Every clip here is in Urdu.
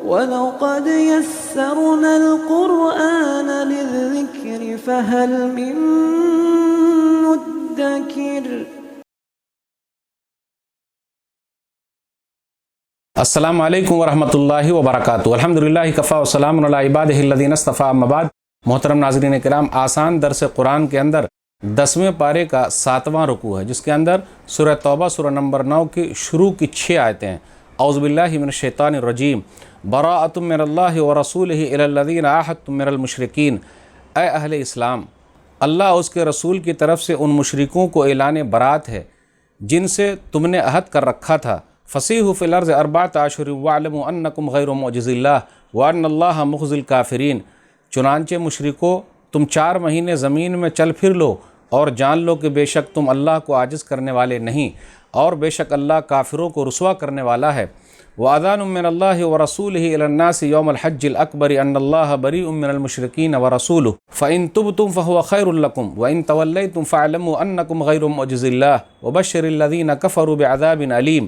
وَلَقَدْ يَسَّرْنَا الْقُرْآنَ لِلذِّكْرِ فَهَلْ مِن مُّدَّكِرٍ۔ السلام علیکم ورحمۃ اللہ وبرکاتہ۔ الحمدللہ کفا وسلام علی عبادہ الذین اصطفیٰ، اما بعد۔ محترم ناظرین کرام، آسان درس قرآن کے اندر 10ویں پارے کا 7واں رکوع ہے، جس کے اندر سورہ توبہ سورہ نمبر 9 کی شروع کی 6 آیتیں ہیں۔ اعوذ باللہ من الشیطان الرجیم، براءۃ من اللہ ورسولہ الی الذین عاہدتم من المشرکین۔ اے اہل اسلام، اللہ اور اس کے رسول کی طرف سے ان مشرکوں کو اعلان برات ہے جن سے تم نے عہد کر رکھا تھا۔ فصیحوا فی الارض اربعۃ اشہر واعلموا انکم غیر معجز اللہ وان اللہ مخزی الکافرین۔ چنانچہ مشرکو، تم 4 مہینے زمین میں چل پھر لو اور جان لو کہ بے شک تم اللہ کو عاجز کرنے والے نہیں، اور بے شک اللہ کافروں کو رسوا کرنے والا ہے۔ وَأَذَانٌ مِّنَ اللَّهِ وَرَسُولِهِ إِلَى النَّاسِ يَوْمَ الْحَجِّ الْأَكْبَرِ أَنَّ اللَّهَ بَرِيءٌ مِّنَ الْمُشْرِكِينَ وَرَسُولُهُ فَإِن تُبْتُمْ فَهُوَ خَيْرٌ لَّكُمْ وَإِن تَوَلَّيْتُمْ فَاعْلَمُوا أَنَّكُمْ غَيْرُ مُعْجِزِي اللَّهِ وَبَشِّرِ الَّذِينَ كَفَرُوا بِعَذَابٍ أَلِيمٍ۔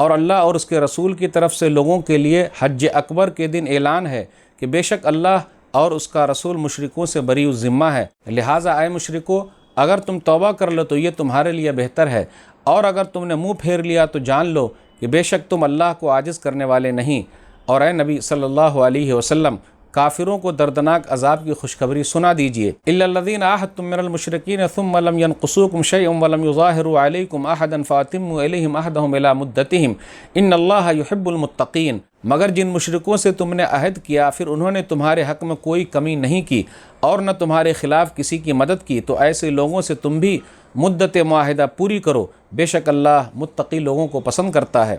اور اللہ اور اس کے رسول کی طرف سے لوگوں کے لیے حج اکبر کے دن اعلان ہے کہ بے شک اللہ اور اس کا رسول مشرکوں سے بری الذمہ ہے، لہٰذا اے مشرکو، اگر تم توبہ کر لو تو یہ تمہارے لیے بہتر ہے، اور اگر تم نے منہ پھیر لیا تو جان لو کہ بے شک تم اللہ کو عاجز کرنے والے نہیں۔ اور اے نبی صلی اللہ علیہ وسلم، کافروں کو دردناک عذاب کی خوشخبری سنا دیجیے۔ الا الذین عاہدتم من المشرکین ثم لم ينقصوکم شیئا ولم یظاہروا علیکم احدا فاتموا الیہم عہدہم الی مدتہم ان اللہ یحب المتقین۔ مگر جن مشرکوں سے تم نے عہد کیا پھر انہوں نے تمہارے حق میں کوئی کمی نہیں کی اور نہ تمہارے خلاف کسی کی مدد کی، تو ایسے لوگوں سے تم بھی مدت معاہدہ پوری کرو، بے شک اللہ متقی لوگوں کو پسند کرتا ہے۔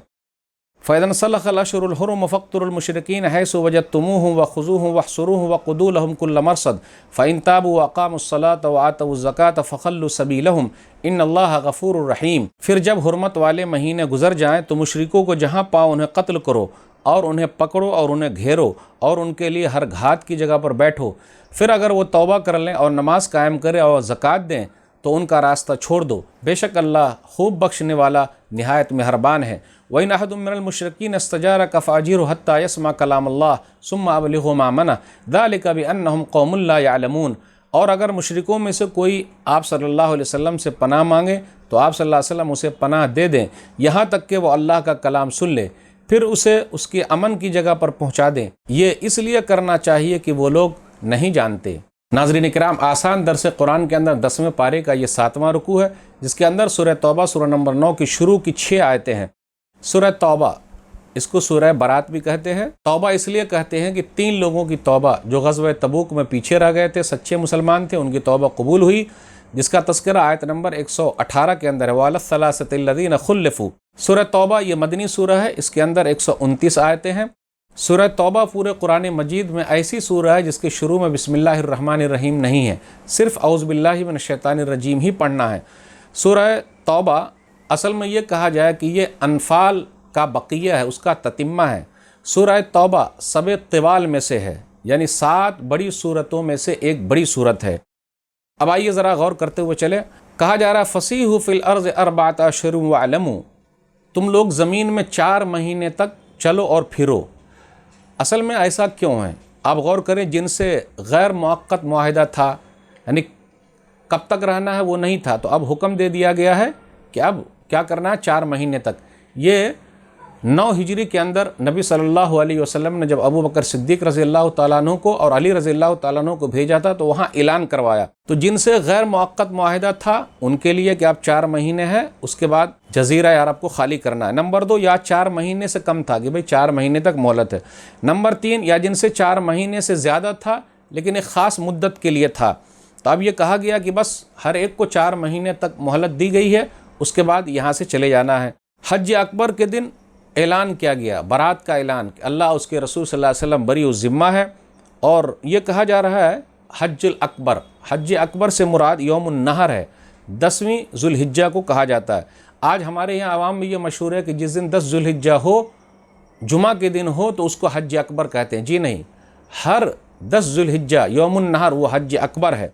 فَإِذَا انْسَلَخَ الْأَشْهُرُ الْحُرُمُ فَاقْتُلُوا الْمُشْرِكِينَ حَيْثُ وَجَدتُّمُوهُمْ وَخُذُوهُمْ وَاحْصُرُوهُمْ وَاقْعُدُوا لَهُمْ كُلَّ مَرْصَدٍ فَإِن تَابُوا وَأَقَامُوا الصَّلَاةَ وَآتَوُا الزَّكَاةَ فَخَلُّوا سَبِيلَهُمْ إِنَّ اللَّهَ غَفُورٌ رَحِيمٌ۔ پھر جب حرمت والے مہینے گزر جائیں تو مشرکوں کو جہاں پاؤ انہیں قتل کرو اور انہیں پکڑو اور انہیں گھیرو اور ان کے لیے ہر گھات کی جگہ پر بیٹھو۔ پھر اگر وہ توبہ کر لیں اور نماز قائم کریں اور زکوٰۃ دیں تو ان کا راستہ چھوڑ دو، بے شک اللہ خوب بخشنے والا نہایت مہربان ہے۔ وَإِنْ أَحَدٌ مِّنَ الْمُشْرِكِينَ اسْتَجَارَكَ فَأَجِرْهُ حَتَّى يَسْمَعَ كَلَامَ اللَّهِ ثُمَّ أَبْلِغْهُ مَأْمَنَهُ ذَلِكَ بِأَنَّهُمْ قَوْمٌ لَّا يَعْلَمُونَ۔ اور اگر مشرکوں میں سے کوئی آپ صلی اللہ علیہ وسلم سے پناہ مانگے تو آپ صلی اللہ علیہ وسلم اسے پناہ دے دیں یہاں تک کہ وہ اللہ کا کلام سن لے، پھر اسے اس کے امن کی جگہ پر پہنچا دیں۔ یہ اس لیے کرنا چاہیے کہ وہ لوگ نہیں جانتے۔ ناظرین کرام، آسان درس قرآن کے اندر 10ویں پارے کا یہ 7واں رکوع ہے، جس کے اندر سورہ توبہ سورہ نمبر 9 کی شروع کی 6 آیتیں ہیں۔ سورہ توبہ، اس کو سورہ برات بھی کہتے ہیں۔ توبہ اس لیے کہتے ہیں کہ 3 لوگوں کی توبہ جو غزوہ تبوک میں پیچھے رہ گئے تھے، سچے مسلمان تھے، ان کی توبہ قبول ہوئی، جس کا تذکرہ آیت نمبر 118 کے اندر ہے۔ وَعَلَى الثَّلَاثَةِ الَّذِينَ خُلِّفُوا۔ سورہ توبہ یہ مدنی سورہ ہے، اس کے اندر 129 آیتیں ہیں۔ سورہ توبہ پورے قرآن مجید میں ایسی سورہ ہے جس کے شروع میں بسم اللہ الرحمن الرحیم نہیں ہے، صرف اعوذ باللہ من الشیطان الرجیم ہی پڑھنا ہے۔ سورہ توبہ اصل میں یہ کہا جائے کہ یہ انفال کا بقیہ ہے، اس کا تتمہ ہے۔ سورہ توبہ سب طوال میں سے ہے، یعنی 7 بڑی سورتوں میں سے ایک بڑی سورت ہے۔ اب آئیے ذرا غور کرتے ہوئے چلے۔ کہا جا رہا ہے فصیحوا فی الارض اربعۃ اشہر واعلموا، تم لوگ زمین میں 4 مہینے تک چلو اور پھرو۔ اصل میں ایسا کیوں ہے؟ آپ غور کریں، جن سے غیر موقت معاہدہ تھا، یعنی کب تک رہنا ہے وہ نہیں تھا، تو اب حکم دے دیا گیا ہے کہ اب کیا کرنا ہے، 4 مہینے تک۔ یہ 9 ہجری کے اندر نبی صلی اللہ علیہ وسلم نے جب ابو بکر صدیق رضی اللہ تعالیٰ عنہ کو اور علی رضی اللہ تعالیٰ عنہ کو بھیجا تھا تو وہاں اعلان کروایا، تو جن سے غیر موقت معاہدہ تھا ان کے لیے کہ اب 4 مہینے ہیں، اس کے بعد جزیرہ عرب کو خالی کرنا ہے۔ نمبر 2، یا 4 مہینے سے کم تھا کہ بھئی 4 مہینے تک مہلت ہے۔ نمبر 3، یا جن سے 4 مہینے سے زیادہ تھا لیکن ایک خاص مدت کے لیے تھا، تو اب یہ کہا گیا کہ بس ہر ایک کو 4 مہینے تک مہلت دی گئی ہے، اس کے بعد یہاں سے چلے جانا ہے۔ حج اکبر کے دن اعلان کیا گیا، برات کا اعلان، کہ اللہ اس کے رسول صلی اللہ علیہ وسلم بری الذمہ ہے، اور یہ کہا جا رہا ہے حج الاکبر، حج اکبر سے مراد یوم النحر ہے، 10ویں ذو الحجہ کو کہا جاتا ہے۔ آج ہمارے یہاں عوام میں یہ مشہور ہے کہ جس دن 10 ذو الحجہ ہو، جمعہ کے دن ہو، تو اس کو حج اکبر کہتے ہیں۔ جی نہیں، ہر 10 ذو الحجہ یوم النحر وہ حج اکبر ہے۔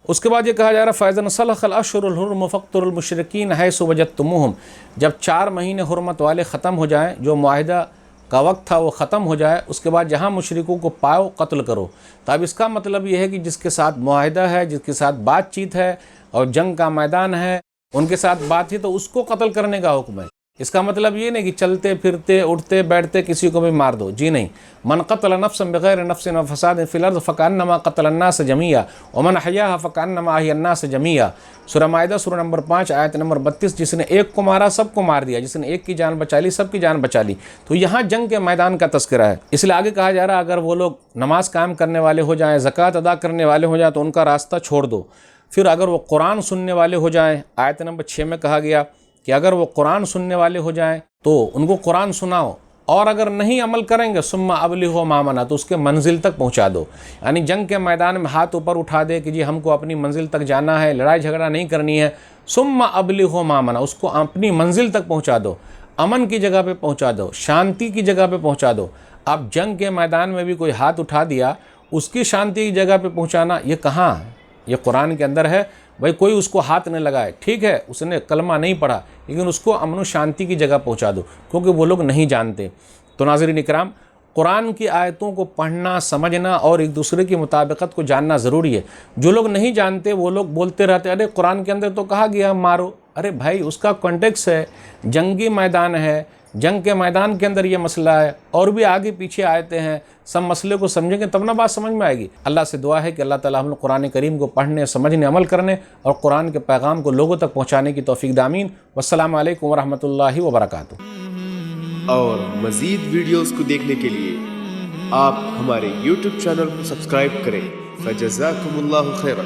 اس کے بعد یہ کہا جا رہا ہے فَإِذَا انْسَلَخَ الْأَشْهُرُ الْحُرُمُ فَاقْتُلُوا الْمُشْرِكِينَ حَيْثُ وَجَدتُّمُوهُمْ۔ جب 4 مہینے حرمت والے ختم ہو جائیں، جو معاہدہ کا وقت تھا وہ ختم ہو جائے، اس کے بعد جہاں مشرکوں کو پاؤ قتل کرو۔ تو اب اس کا مطلب یہ ہے کہ جس کے ساتھ معاہدہ ہے، جس کے ساتھ بات چیت ہے اور جنگ کا میدان ہے، ان کے ساتھ بات ہی تو اس کو قتل کرنے کا حکم ہے۔ اس کا مطلب یہ نہیں کہ چلتے پھرتے اٹھتے بیٹھتے کسی کو بھی مار دو، جی نہیں۔ من قتل نفسا بغیر نفس و فساد فی الارض فکأنما قتل الناس جميعا ومن احیاها فکأنما احیا الناس جميعا۔ سورہ مائدہ سورہ نمبر 5 آیت نمبر 32۔ جس نے ایک کو مارا سب کو مار دیا، جس نے ایک کی جان بچا لی سب کی جان بچا لی۔ تو یہاں جنگ کے میدان کا تذکرہ ہے، اس لیے آگے کہا جا رہا ہے اگر وہ لوگ نماز قائم کرنے والے ہو جائیں، زکوٰۃ ادا کرنے والے ہو جائیں تو ان کا راستہ چھوڑ دو۔ پھر اگر وہ قرآن سننے والے ہو جائیں، آیت نمبر 6 میں کہا گیا کہ اگر وہ قرآن سننے والے ہو جائیں تو ان کو قرآن سناؤ، اور اگر نہیں عمل کریں گے ثم ابلغوا ما امنا، تو اس کے منزل تک پہنچا دو۔ یعنی جنگ کے میدان میں ہاتھ اوپر اٹھا دے کہ جی ہم کو اپنی منزل تک جانا ہے، لڑائی جھگڑا نہیں کرنی ہے، ثم ابلغوا ما امنا، اس کو اپنی منزل تک پہنچا دو، امن کی جگہ پہ پہنچا دو، شانتی کی جگہ پہ پہنچا دو۔ اب جنگ کے میدان میں بھی کوئی ہاتھ اٹھا دیا، اس کی شانتی کی جگہ پہ پہنچانا یہ کہاں ہے؟ یہ قرآن کے اندر ہے بھائی، کوئی اس کو ہاتھ نہ لگائے، ٹھیک ہے اس نے کلمہ نہیں پڑھا لیکن اس کو امن و شانتی کی جگہ پہنچا دو، کیونکہ وہ لوگ نہیں جانتے۔ تو ناظرین اکرام، قرآن کی آیتوں کو پڑھنا، سمجھنا اور ایک دوسرے کی مطابقت کو جاننا ضروری ہے۔ جو لوگ نہیں جانتے وہ لوگ بولتے رہتے ارے قرآن کے اندر تو کہا گیا مارو، ارے بھائی اس کا کانٹیکس ہے، جنگی میدان ہے، جنگ کے میدان کے اندر یہ مسئلہ ہے، اور بھی آگے پیچھے آیتیں ہیں، سب مسئلے کو سمجھیں گے تب نہ بات سمجھ میں آئے گی۔ اللہ سے دعا ہے کہ اللہ تعالیٰ ہم لوگ قرآن کریم کو پڑھنے، سمجھنے، عمل کرنے اور قرآن کے پیغام کو لوگوں تک پہنچانے کی توفیق دے، آمین۔ والسلام علیکم ورحمۃ اللہ وبرکاتہ۔ اور مزید ویڈیوز کو دیکھنے کے لیے آپ ہمارے YouTube چینل کو سبسکرائب کریں۔ فجزاکم اللہ خیرا۔